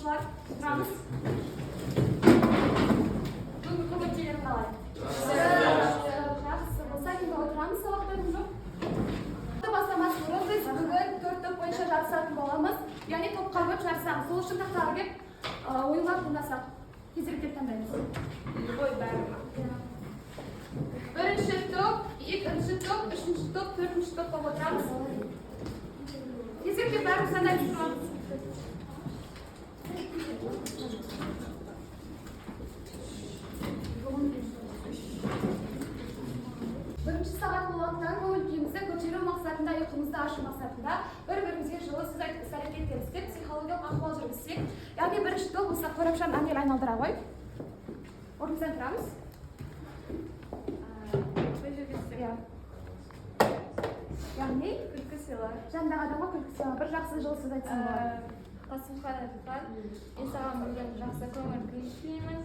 оқушылар, тұрамыз. Бүгінгі көңіл-күйлерің қалай? Жақсы болса, енді отырамыз, сабақтарың жоқ. Бастамас бұрын біз бүгін 4 топ бойынша жарысатын боламыз. Яғни топқа көп жарысамыз. Сол үшін тақтаға кеп ойынға туындасақ. Кезерекке таңдаймыз. Ой, бәрі. Бірінші топ, екінші топ, үшінші топ, төртінші топ болып отырамыз. Кезерекке бәрі таңдаймыз. Бірінші сағат болғандықтан көңіл-күйімізді көтеру мақсатында, ұйқымызды ашу мақсатында бір-бірімізге жылы сөз айтып іс-әрекет етеміз, психологиялық ахуал жүргізсек. Яғни бірінші топ болса қорапшаны әнел айналдыра ғой. Орнымыздан тұрамыз. Яғни күлкі сыйла. Жандағы адамға күлкі сыйла. Бір жақсы жылы сөз айтсаң болады. Қасымхан айтқан, мен саған бүгін жақсы көңіл-күй тілеймін.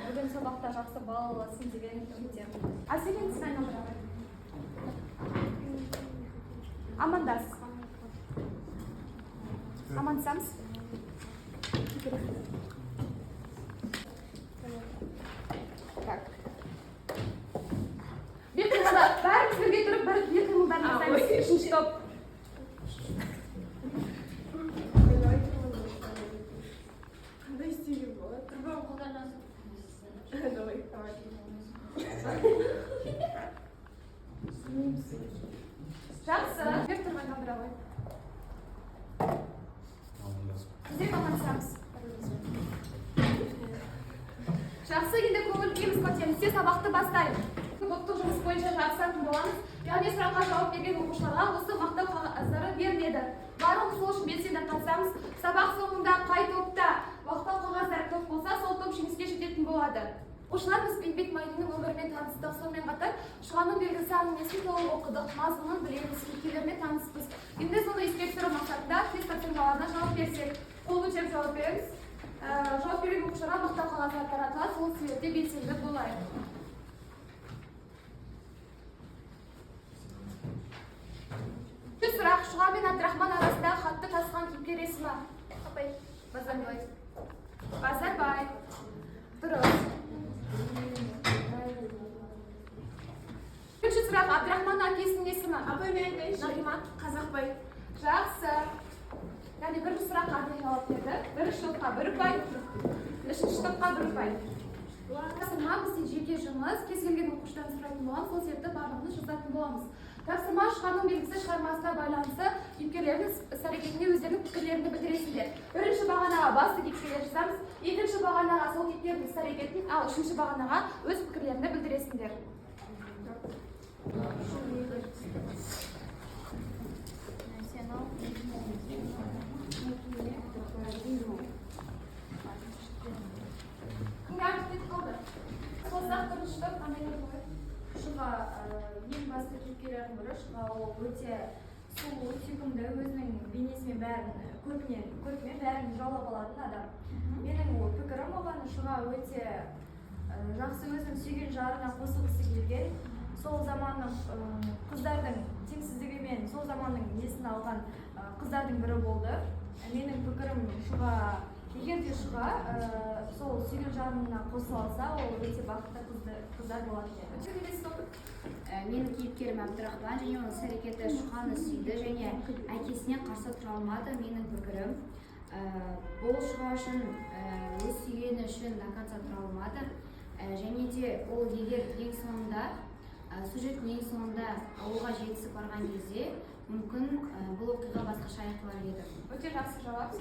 Бүгін сабақта жақсы балл аласың деген үміттемін. Әселен сіз айналдыра ғой. Амандас. Амандасамыз. Так. Бет қимылдар. Бәріміз бірге тұрып, бір қимылдарын жасаймыз. Үшінші топ. Қандай істеген болады? Тұрбан қолданасың. Давай. Жақсы. Бет тұрған айналдыра ғой. Біздер амандасамыз. Жақсы, енді көңіл-күйіміз көтерілсе, сабақты бастайық. Топтық жұмыс бойынша жарысатын боламыз. Яғни сұраққа жауап берген оқушыларға осы мақтау қағаздары беріледі. Барлығы сол үшін белсенді қатысамыз. Сабақ соңында қай топта мақтау қағаздары көп болса, сол топ жеңіске жететін болады. Оқушылар біз Бейімбет Майлиннің өмірімен таныстық, сонымен қатар Шұғаның белгісі әңгімесін толық оқыдық, мазмұнын білеміз, кейіпкерлермен таныспыз. Енді соны еске түсіру мақсатында тест тапсырмаларына жауап берсек, қол көтеріп жауап береміз. Жауап берген оқушыларға мақтау қағаздары таратылады, сол себепте белсенді болайық. Сұрақ, Шұға мен Әбдірахман арасындағы хатты тасыған кейіпкер есімі. Апай, Базарбай. Базарбай. Дұрыс. Үшінші сұрақ, Әбдірахман әкесінің есімі. Апай, мен айтайыншы. Нағима. Қазақбай. Жақсы. Яғни бірінші сұраққа әділ жауап берді. Бірінші топқа бір ұпай, үшінші топқа бір ұпай. Тапсырма бізде жеке жұмыс, кез келген оқушыдан сұрайтын боламыз, сол себепті барлығымыз жазатын боламыз. Тапсырма Шұғаның белгісі шығармасына байланысты кейіпкерлердің іс-әрекетіне өздерінің пікірлерін білдіресіңдер. Бірінші бағанаға басты кейіпкерлер жазамыз, екінші бағанаға сол кейіпкердің іс-әрекетін, ал үшінші бағанаға өз пікірлерін білдіресіңдер. Шұға ең басты кейіпкерлердің бірі. Шұға ол өте сұлу, сүйкімді, өзінің бейнесімен көркімен бәрін жаулап алатын адам. Менің пікірім оған Шұға өте жақсы өзінің сүйген жарына қосылғысы келген. Сол заманның қыздардың теңсіздігі мен сол заманның несін алған қыздардың бірі болды. Менің пікірім Шұға, егер де Шұға сол сүйген жарына қосыла алса, ол өте бақытты қыздар болады екен. Менің кейіпкерім Әбдірахман және оның іс-әрекеті Шұғаны сүйді және әкесіне қарсы тұра алмады. Менің пікірім бұл Шұға үшін өз сүйгені үшін до конца тұра алмады. Және де ол егер ең соңында сюжеттің ең соңында ауылға жетісіп барған кезде мүмкін бұл оқиға басқаша аяқталар еді. Өте жақсы жауап.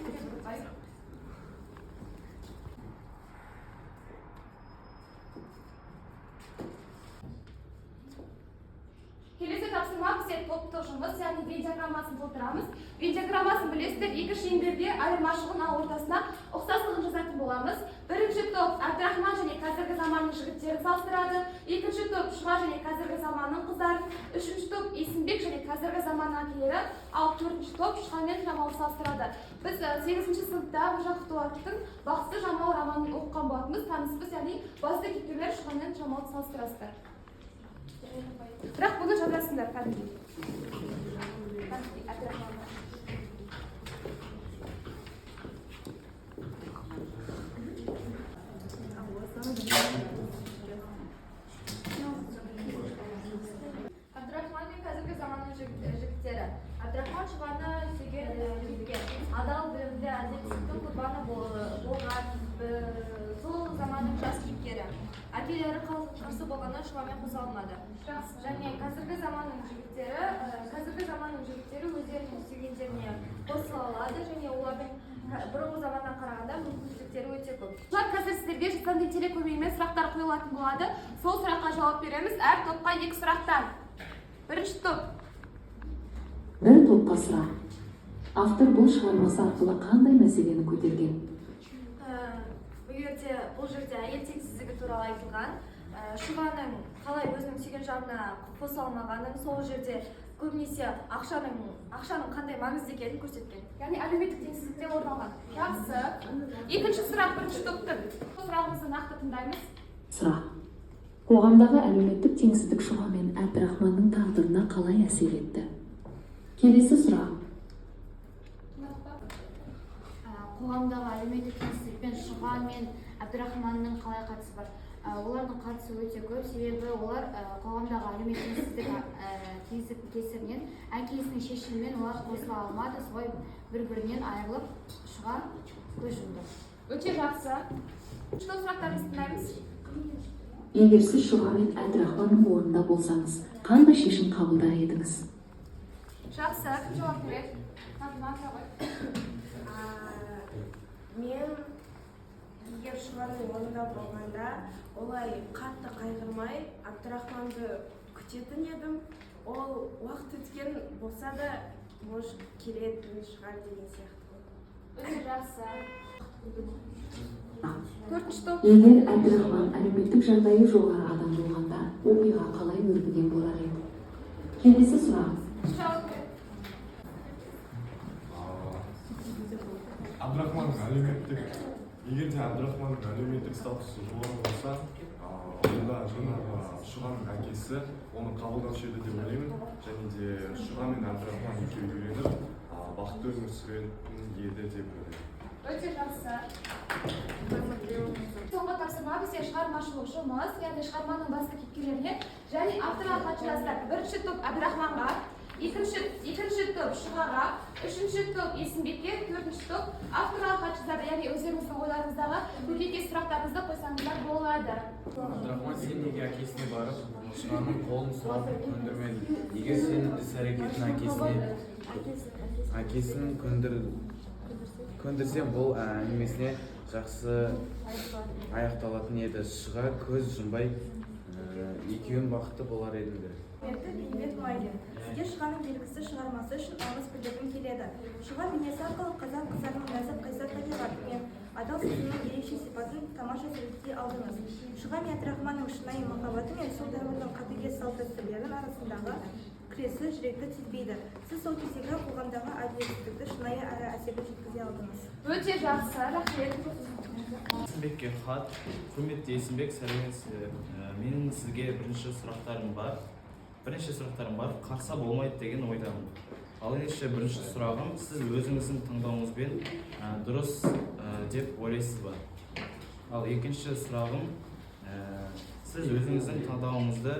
Келесі тапсырма бізде топтық жұмыс, яғни Вен диаграммасын толтырамыз. Вен диаграммасын білесіздер, екі шеңберде айырмашылығын ал ортасына ұқсастығын жазатын боламыз. Бірінші топ Әбдірахман және қазіргі заманның жігіттерін салыстырады. Екінші топ Шұға және қазіргі заманның қыздарын. Үшінші топ Есімбек және қазіргі заманның әкелері. Ал төртінші топ Шұға мен Жамалды салыстырады. Біз 8-ші сыныпта Жақұтуатовтың Бақсы Жамал романын оқыған болатынбыз, таныспыз, яғни басты кейіпкерлер Шұға мен Жамалды салыстырасыздар. Бірақ бұны жазасыңдар кәдімгідей. шұғамен қоса алмады. Жақсы. Және қазіргі заманның жігіттері өздерінің сүйгендеріне қосыла алады және олардың бұрынғы заманнан қарағанда мүмкіншіліктері өте көп. Қазір сіздерге жасанды интеллект көмегімен сұрақтар қойылатын болады. Сол сұраққа жауап береміз. Әр топқа 2 сұрақтан. Бірінші топ. Бір топқа сұрақ. Автор бұл шығармасы арқылы қандай мәселені көтерген? Бұл жерде әйел теңсіздігі туралы айтылған. Шұғаның қалай өзінің сүйген жарына қоса алмағанын, сол жерде көбінесе ақшаның қандай маңызды екенін көрсеткен. Яғни әлеуметтік теңсіздікте орын алған. Жақсы. Екінші сұрақ бірінші топтың. Сұрағымызды нақты тыңдаймыз. Сұрақ. Қоғамдағы әлеуметтік теңсіздік Шұға мен Әбдірахманның тағдырына қалай әсер етті? Келесі сұрақ. Қоғамдағы әлеуметтік теңсіздік пен Шұға мен Әбдірахманның қалай қатысы бар? Олардың қатысы өте көп, себебі олар қоғамдағы әлеуметтік теңсіздіктің кесірінен әкесінің шешімімен олар қосыла алмады, солай бір-бірінен айырылып Шұға көз жұмды. Өте жақсы. Үшінші сұрақтарымызды тыңдаймыз. Егер сіз Шұға мен Әбдірахманның орнында болсаңыз, қандай шешім қабылдар едіңіз? Жақсы. Кім жауап береді? Мен егер Шұғаның орнында болғанда, олай қатты қайғырмай, Әбдірахманды күтетін едім. Ол уақыт өткен болса да, может, келетін шығар деген сияқты. Өте жақсы. Төртінші топ. Егер Әбдірахман әлеуметтік жағдайы жоғары адам болғанда, оқиға қалай өрбіген болар еді? Келесі сұрақ. Жауап береді. Егер де Әбдірахманның әлеуметтік статусы жоғары болса, онда жаңағы Шұғаның әкесі оны қабылдаушы еді деп ойлаймын. Және де Шұға мен Әбдірахман екеуі үйленіп, бақытты өмір сүретін еді деп ойлаймын. Өте жақсы. Соңғы тапсырма бізде шығармашылық жұмыс, яғни шығарманың басты кейіпкерлеріне және авторға хат жаздық. Бірінші топ Әбдірахманға, екінші топ Шұғаға, үшінші топ Есімбекке, төртінші топ авторға хат жазады. Яғни өздеріңіздің ойларыңыздағы көкейкесті сұрақтарыңызды қойсаңыздар болады. Әбдірахман сен неге әкесіне барып, Шұғаның қолын сұрап көндірмедің? Егер сен іс-әрекетін әкесін көндірсем, бұл әңгімесіне жақсы аяқталатын еді. Шұға көз жұмбай екеуін бақытты болар едіңдер. Бейімбет Майлин. Сізге Шұғаның белгісі шығармасы үшін алғыс білдіргім келеді. Шұға бейнесі арқылы қазақ қыздарының нәзік қайсар табиғаты мен адал сезімнің ерекше сипатын тамаша суреттей алдыңыз. Шұға мен Әбдірахманның шынайы махаббаты мен сол дәуірдің қатыгез салт-дәстүрлерінің арасындағы күресі жүректі тезбейді. Сіз сол кездегі қоғамдағы әділетсіздікті шынайы әрі әсерлі жеткізе алдыңыз. Өте жақсы, рахмет. Есімбекке хат. Құрметті Есімбек, сәлеметсіз. Менің сізге бірінші сұрақтарым бар. Қарса болмайды деген ойдамын. Ал ендеше бірінші сұрағым, сіз өзіңіздің таңдауыңызбен дұрыс деп ойлайсыз ба? Ал екінші сұрағым, сіз өзіңіздің таңдауыңызды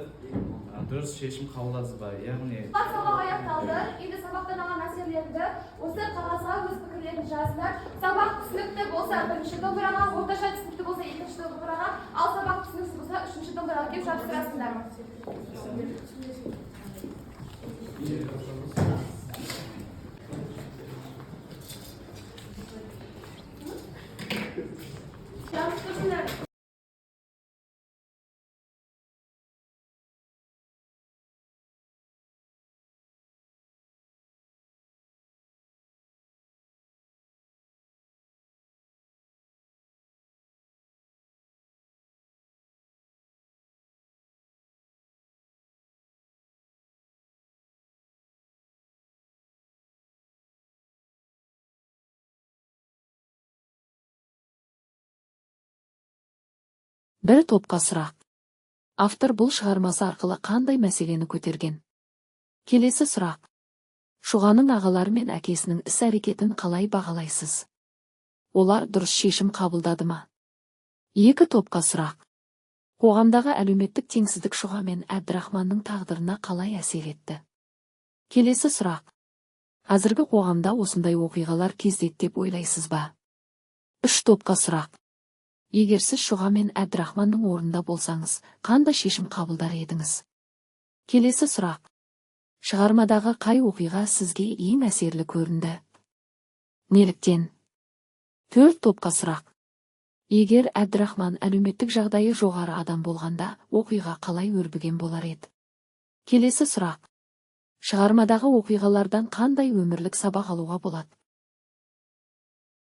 дұрыс шешім қабылдадыңыз ба? Яғни Сабақ аяқталды. Енді сабақтан алған әсерлерді осы қағазға өз пікірлерін жазыңдар. Сабақ түсінікті болса бірінші домбыраға, орташа түсінікті болса екінші домбыраға, ал сабақ түсініксіз болса үшінші домбыраға келіп жабыстырасыңдар. Жабыстырсыңдар. Бір топқа сұрақ. Автор бұл шығармасы арқылы қандай мәселені көтерген? Келесі сұрақ. Шұғаның ағалары мен әкесінің іс-әрекетін қалай бағалайсыз? Олар дұрыс шешім қабылдады ма? Екі топқа сұрақ. Қоғамдағы әлеуметтік теңсіздік Шұға мен Әбдірахманның тағдырына қалай әсер етті? Келесі сұрақ. Қазіргі қоғамда осындай оқиғалар кездейді деп ойлайсыз ба? Үш топқа сұрақ. Егер сіз Шұға мен Әбдірахманның орнында болсаңыз, қандай шешім қабылдар едіңіз? Келесі сұрақ. Шығармадағы қай оқиға сізге ең әсерлі көрінді? Неліктен? 4 топқа сұрақ. Егер Әбдірахман әлеуметтік жағдайы жоғары адам болғанда, оқиға қалай өрбіген болар еді? Келесі сұрақ. Шығармадағы оқиғалардан қандай өмірлік сабақ алуға болады?